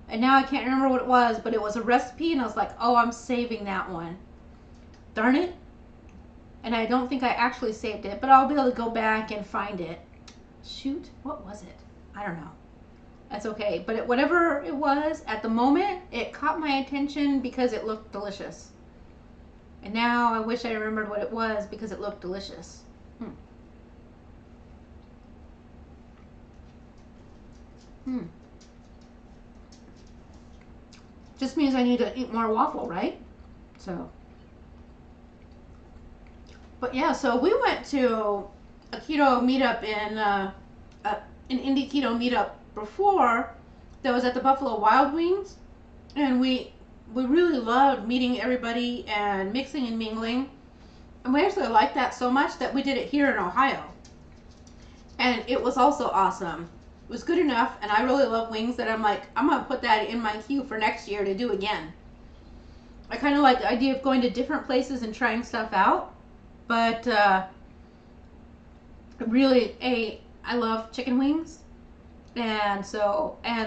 And now I can't remember what it was, but it was a recipe and I was like, oh, I'm saving that one. Darn it. And I don't think I actually saved it, but I'll be able to go back and find it. Shoot, what was it? I don't know. That's okay. But whatever it was, at the moment, it caught my attention because it looked delicious. And now I wish I remembered what it was because it looked delicious. Just means I need to eat more waffle, right? So, but yeah, so we went to a keto meetup in an indie keto meetup before that was at the Buffalo Wild Wings, and we really loved meeting everybody and mixing and mingling, and we actually liked that so much that we did it here in Ohio, and it was also awesome. It was good enough, and I really love wings that I'm like, I'm gonna put that in my queue for next year to do again. I kind of like the idea of going to different places and trying stuff out, but really, I love chicken wings, and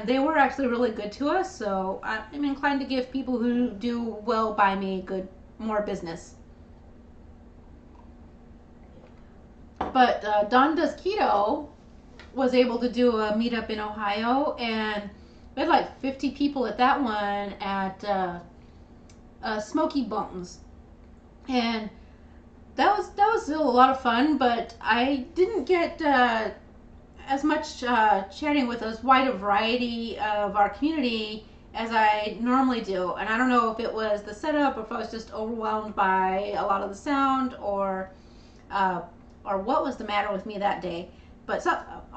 they were actually really good to us, so I'm inclined to give people who do well by me more business. But Don Does Keto was able to do a meetup in Ohio, and we had like 50 people at that one at Smoky Bones, and that was still a lot of fun. But I didn't get as much chatting with as wide a variety of our community as I normally do, and I don't know if it was the setup or if I was just overwhelmed by a lot of the sound or what was the matter with me that day. But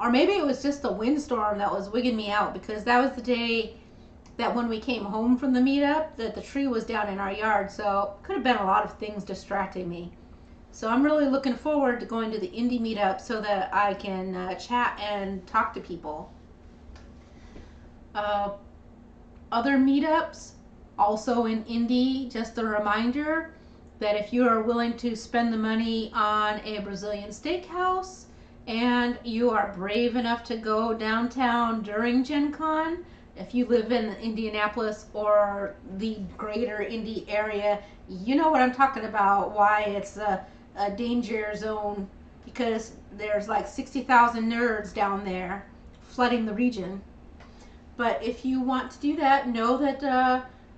or maybe it was just the windstorm that was wigging me out, because that was the day that when we came home from the meetup that the tree was down in our yard, so could have been a lot of things distracting me. So I'm really looking forward to going to the indie meetup so that I can chat and talk to people. Other meetups also in Indy, just a reminder that if you are willing to spend the money on a Brazilian steakhouse and you are brave enough to go downtown during Gen Con, if you live in Indianapolis or the greater Indy area, you know what I'm talking about, why it's a danger zone, because there's like 60,000 nerds down there flooding the region. But if you want to do that, know that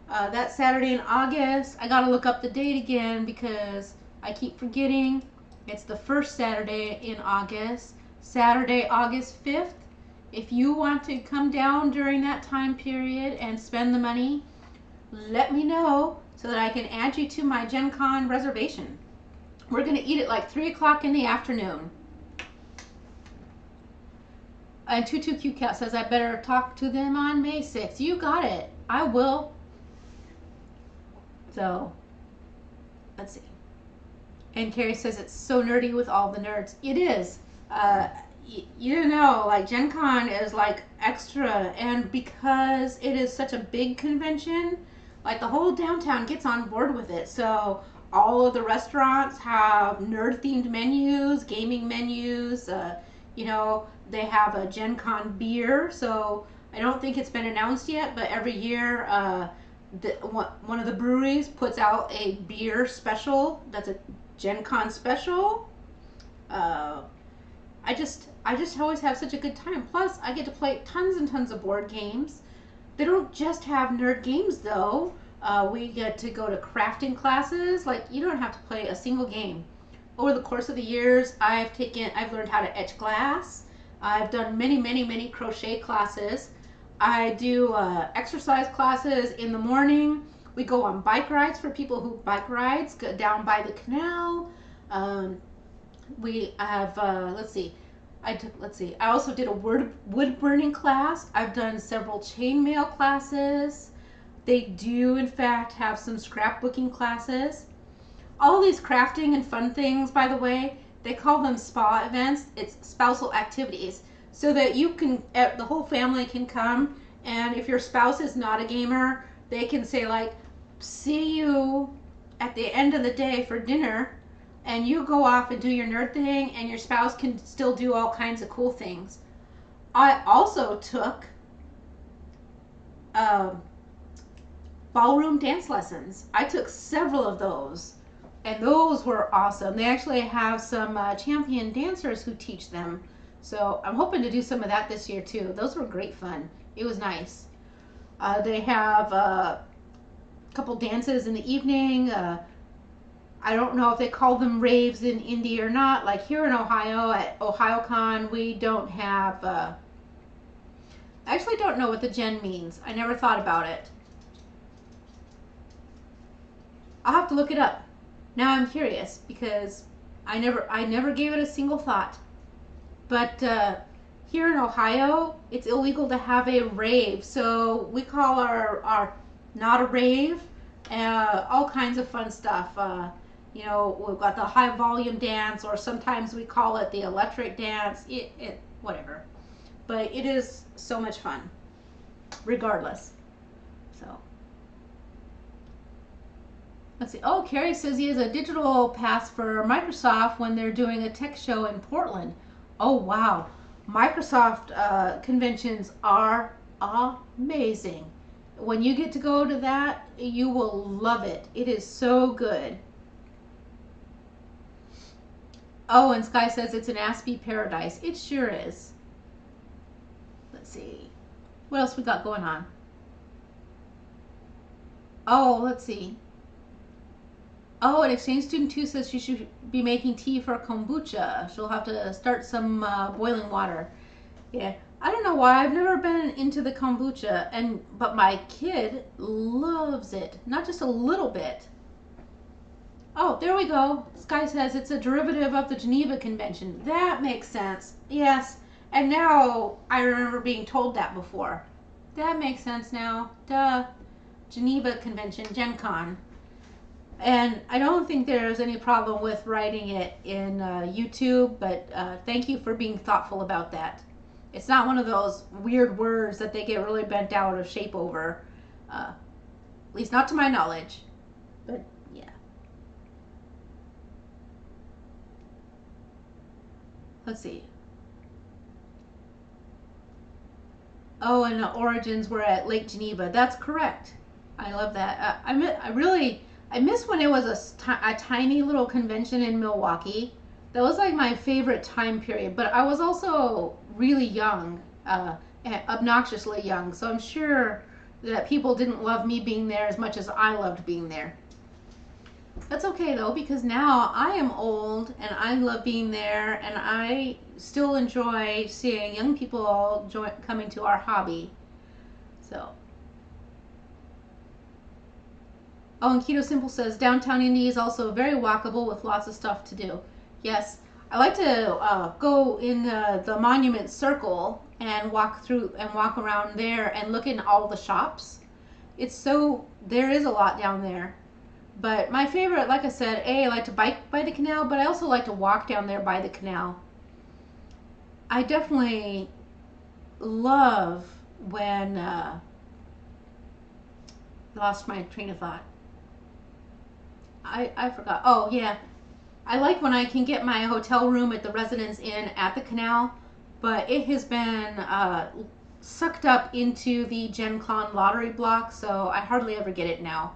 that Saturday in August, I gotta look up the date again because I keep forgetting. It's the first Saturday in August, Saturday, August 5th. If you want to come down during that time period and spend the money, let me know so that I can add you to my Gen Con reservation. We're gonna eat at like 3 o'clock in the afternoon. And Tutu Q Cat says I better talk to them on May 6th. You got it. I will. So, let's see. And Carrie says it's so nerdy with all the nerds. It is. You know, like Gen Con is like extra, and because it is such a big convention, like the whole downtown gets on board with it. So all of the restaurants have nerd themed menus, gaming menus. You know, they have a Gen Con beer. So I don't think it's been announced yet, but every year one of the breweries puts out a beer special that's a Gen Con special. I just always have such a good time. Plus, I get to play tons and tons of board games. They don't just have nerd games though. We get to go to crafting classes. Like, you don't have to play a single game. Over the course of the years, I've learned how to etch glass. I've done many crochet classes. I do exercise classes in the morning. We go on bike rides for people who bike rides, go down by the canal. We have, let's see, I took, let's see, I also did a wood burning class. I've done several chainmail classes. They do, in fact, have some scrapbooking classes. All these crafting and fun things, by the way, they call them spa events. It's spousal activities. So that you can, the whole family can come, and if your spouse is not a gamer, they can say like, see you at the end of the day for dinner, and you go off and do your nerd thing, and your spouse can still do all kinds of cool things. I also took ballroom dance lessons. I took several of those, and those were awesome. They actually have some champion dancers who teach them. So I'm hoping to do some of that this year too. Those were great fun. It was nice. They have a couple dances in the evening. I don't know if they call them raves in India or not. Like here in Ohio at OhioCon, we don't have, I actually don't know what the gen means. I never thought about it. I'll have to look it up. Now I'm curious because I never gave it a single thought. But here in Ohio, it's illegal to have a rave. So we call our not a rave, all kinds of fun stuff. You know, we've got the high volume dance, or sometimes we call it the electric dance, whatever. But it is so much fun, regardless. So, let's see. Oh, Carrie says he has a digital pass for Microsoft when they're doing a tech show in Portland. Oh, wow. Microsoft conventions are amazing. When you get to go to that, you will love it. It is so good. Oh, and Sky says it's an Aspie paradise. It sure is. Let's see. What else we got going on? Oh, let's see. Oh, and Exchange Student 2 says she should be making tea for kombucha. She'll have to start some boiling water. Yeah, I don't know why. I've never been into the kombucha, but my kid loves it. Not just a little bit. Oh, there we go. Sky says it's a derivative of the Geneva Convention. That makes sense. Yes, and now I remember being told that before. That makes sense now. Duh. Geneva Convention, Gen Con. And I don't think there's any problem with writing it in YouTube, but thank you for being thoughtful about that. It's not one of those weird words that they get really bent out of shape over. At least not to my knowledge. But yeah. Let's see. Oh, and the origins were at Lake Geneva. That's correct. I love that. I miss when it was a tiny little convention in Milwaukee. That was like my favorite time period. But I was also really young, obnoxiously young. So I'm sure that people didn't love me being there as much as I loved being there. That's okay though, because now I am old and I love being there, and I still enjoy seeing young people coming to our hobby. So. Oh, and Keto Simple says downtown Indy is also very walkable with lots of stuff to do. Yes, I like to go in the Monument Circle and walk around there and look in all the shops. There is a lot down there. But my favorite, like I said, I like to bike by the canal, but I also like to walk down there by the canal. I definitely love when, lost my train of thought. I forgot. Oh, yeah. I like when I can get my hotel room at the Residence Inn at the canal, but it has been sucked up into the Gen Con lottery block, so I hardly ever get it now.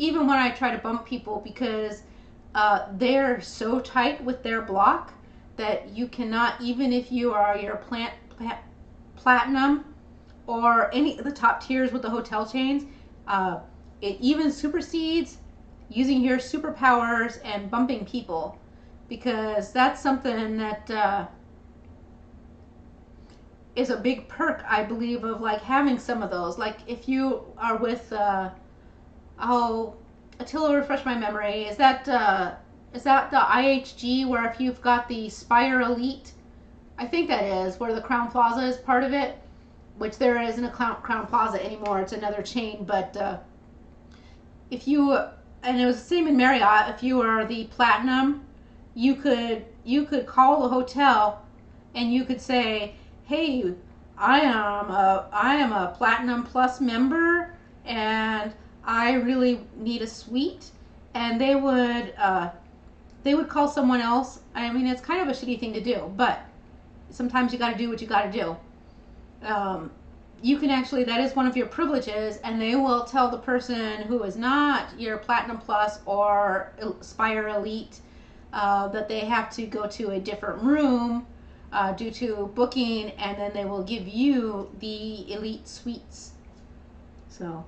Even when I try to bump people, because they're so tight with their block that you cannot, even if you are your platinum or any of the top tiers with the hotel chains, it even supersedes using your superpowers and bumping people, because that's something that is a big perk, I believe, of like having some of those. Like if you are with Attila, refresh my memory. Is that the IHG, where if you've got the Spire Elite, I think that is where the Crown Plaza is part of it, which there isn't a Crown Plaza anymore. It's another chain. But if you, and it was the same in Marriott, if you are the Platinum, you could call the hotel and you could say, hey, I am a Platinum Plus member and I really need a suite, and they would call someone else. I mean, it's kind of a shitty thing to do, but sometimes you got to do what you got to do. You can actually, that is one of your privileges, and they will tell the person who is not your Platinum Plus or Aspire Elite that they have to go to a different room due to booking, and then they will give you the Elite Suites. So,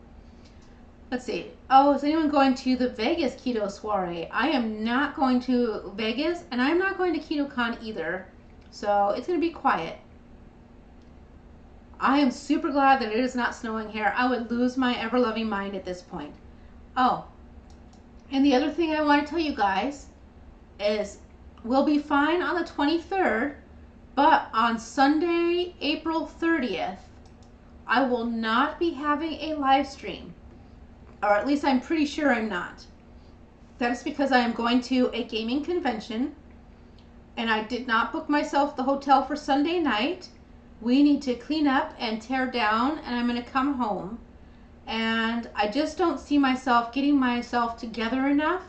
let's see. Oh, is anyone going to the Vegas Keto Soiree? I am not going to Vegas, and I'm not going to KetoCon either. So, it's going to be quiet. I am super glad that it is not snowing here. I would lose my ever-loving mind at this point. Oh, and the other thing I want to tell you guys is we'll be fine on the 23rd, but on Sunday, April 30th, I will not be having a live stream. Or at least I'm pretty sure I'm not. That is because I am going to a gaming convention, and I did not book myself the hotel for Sunday night. We need to clean up and tear down, and I'm going to come home. And I just don't see myself getting myself together enough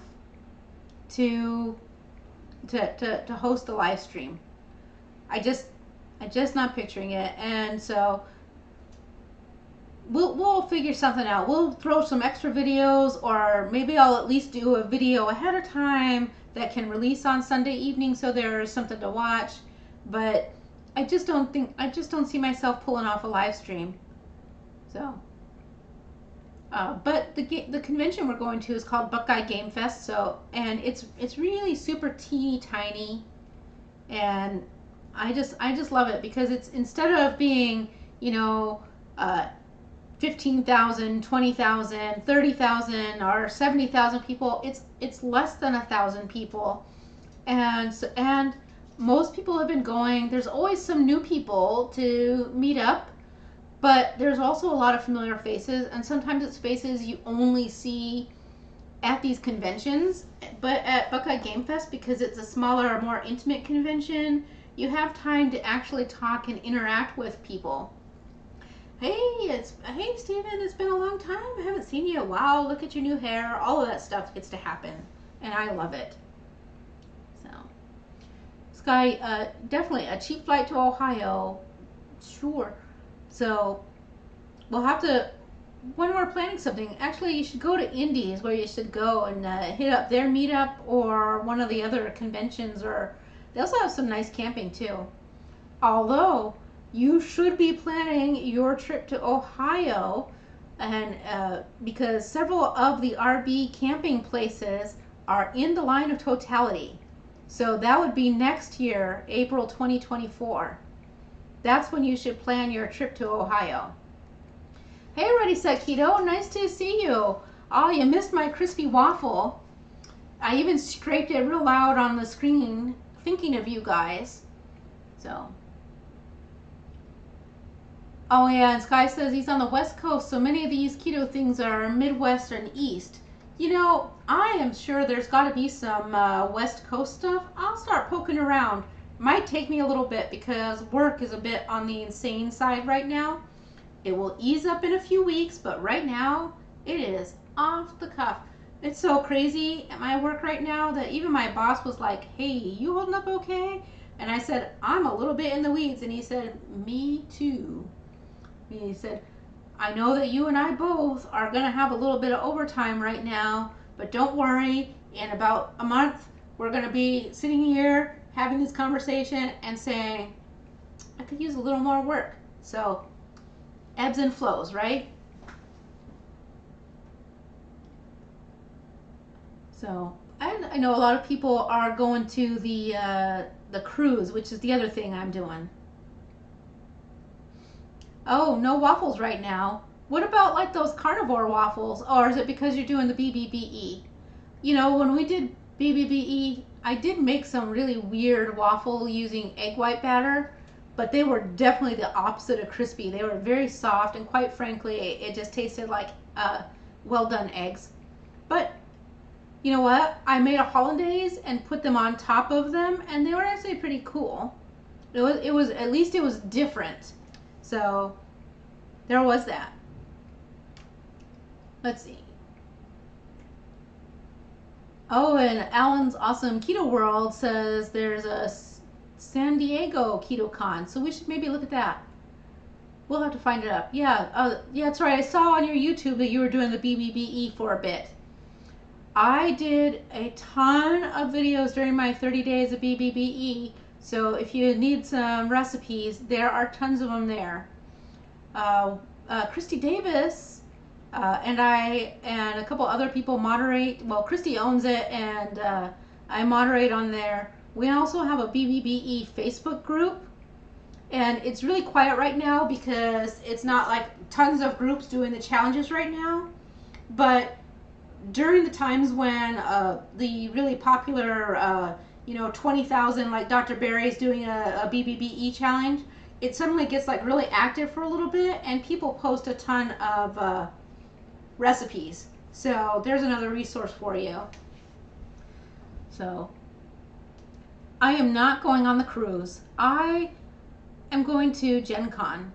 to host a live stream. I just not picturing it, and so we'll figure something out. We'll throw some extra videos, or maybe I'll at least do a video ahead of time that can release on Sunday evening so there's something to watch. But I just don't see myself pulling off a live stream. So, but the convention we're going to is called Buckeye Game Fest. So, and it's really super teeny tiny, and I just love it because it's, instead of being, 15,000, 20,000, 30,000, or 70,000 people, it's less than 1,000 people, and most people have been going. There's always some new people to meet up, but there's also a lot of familiar faces, and sometimes it's faces you only see at these conventions. But at Buckeye Game Fest, because it's a smaller, more intimate convention, you have time to actually talk and interact with people. Hey Steven, it's been a long time. I haven't seen you. Wow, look at your new hair. All of that stuff gets to happen, and I love it. So, Sky, definitely a cheap flight to Ohio. Sure. So, we'll have to, when we're planning something, actually you should go to Indy's, where you should go and hit up their meetup or one of the other conventions, or they also have some nice camping too. Although, you should be planning your trip to Ohio, and because several of the RV camping places are in the line of totality. So that would be next year, April 2024. That's when you should plan your trip to Ohio. Hey, Ready Set Keto, nice to see you. Oh, you missed my crispy waffle. I even scraped it real loud on the screen, thinking of you guys. So. Oh yeah, and Sky says he's on the West Coast, so many of these keto things are Midwest and East. I am sure there's got to be some West Coast stuff. I'll start poking around. Might take me a little bit because work is a bit on the insane side right now. It will ease up in a few weeks, but right now it is off the cuff. It's so crazy at my work right now that even my boss was like, hey, you holding up okay? And I said, I'm a little bit in the weeds. And he said, me too. He said, I know that you and I both are going to have a little bit of overtime right now, but don't worry, in about a month, we're going to be sitting here having this conversation and saying, I could use a little more work. So, ebbs and flows, right? So, I know a lot of people are going to the cruise, which is the other thing I'm doing. Oh, no waffles right now. What about like those carnivore waffles? Or is it because you're doing the BBBE? When we did BBBE I did make some really weird waffle using egg white batter, but they were definitely the opposite of crispy. They were very soft, and quite frankly, it just tasted like well done eggs. But you know what? I made a hollandaise and put them on top of them, and they were actually pretty cool. It was at least it was different. So there was that. Let's see. Oh, and Alan's awesome Keto World says there's a San Diego KetoCon, so we should maybe look at that. We'll have to find it up. Yeah, yeah, that's right. I saw on your YouTube that you were doing the BBBE for a bit. I did a ton of videos during my 30 days of BBBE, so if you need some recipes, there are tons of them there. Christy Davis and I and a couple other people moderate. Well, Christy owns it, and I moderate on there. We also have a BBBE Facebook group, and it's really quiet right now because it's not like tons of groups doing the challenges right now. But during the times when the really popular, 20,000, like Dr. Barry's doing a BBBE challenge, it suddenly gets like really active for a little bit, and people post a ton of recipes. So there's another resource for you. So I am not going on the cruise. I am going to Gen Con,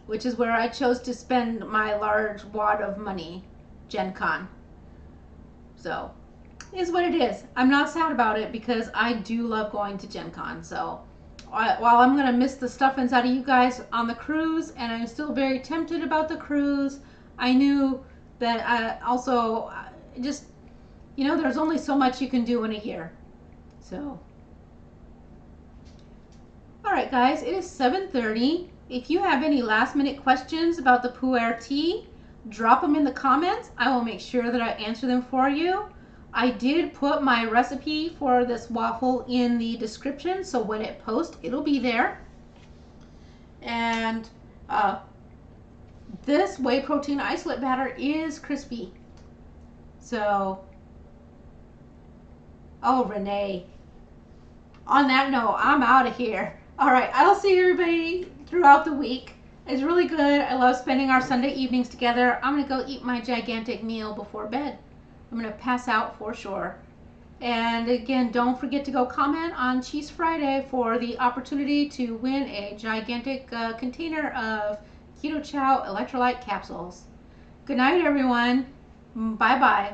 which is where I chose to spend my large wad of money. Gen Con. So it is what it is. I'm not sad about it because I do love going to Gen Con. So while I'm going to miss the stuffings out of you guys on the cruise, and I'm still very tempted about the cruise, I knew that I also just, there's only so much you can do in a year. So, all right, guys, it is 7:30. If you have any last minute questions about the Pu'er Tea, drop them in the comments. I will make sure that I answer them for you. I did put my recipe for this waffle in the description, so when it posts, it'll be there. And this whey protein isolate batter is crispy. So, oh, Renee. On that note, I'm out of here. All right, I'll see everybody throughout the week. It's really good. I love spending our Sunday evenings together. I'm going to go eat my gigantic meal before bed. I'm going to pass out for sure. And again, don't forget to go comment on Cheese Friday for the opportunity to win a gigantic container of KetOH-IO electrolyte capsules. Good night, everyone. Bye-bye.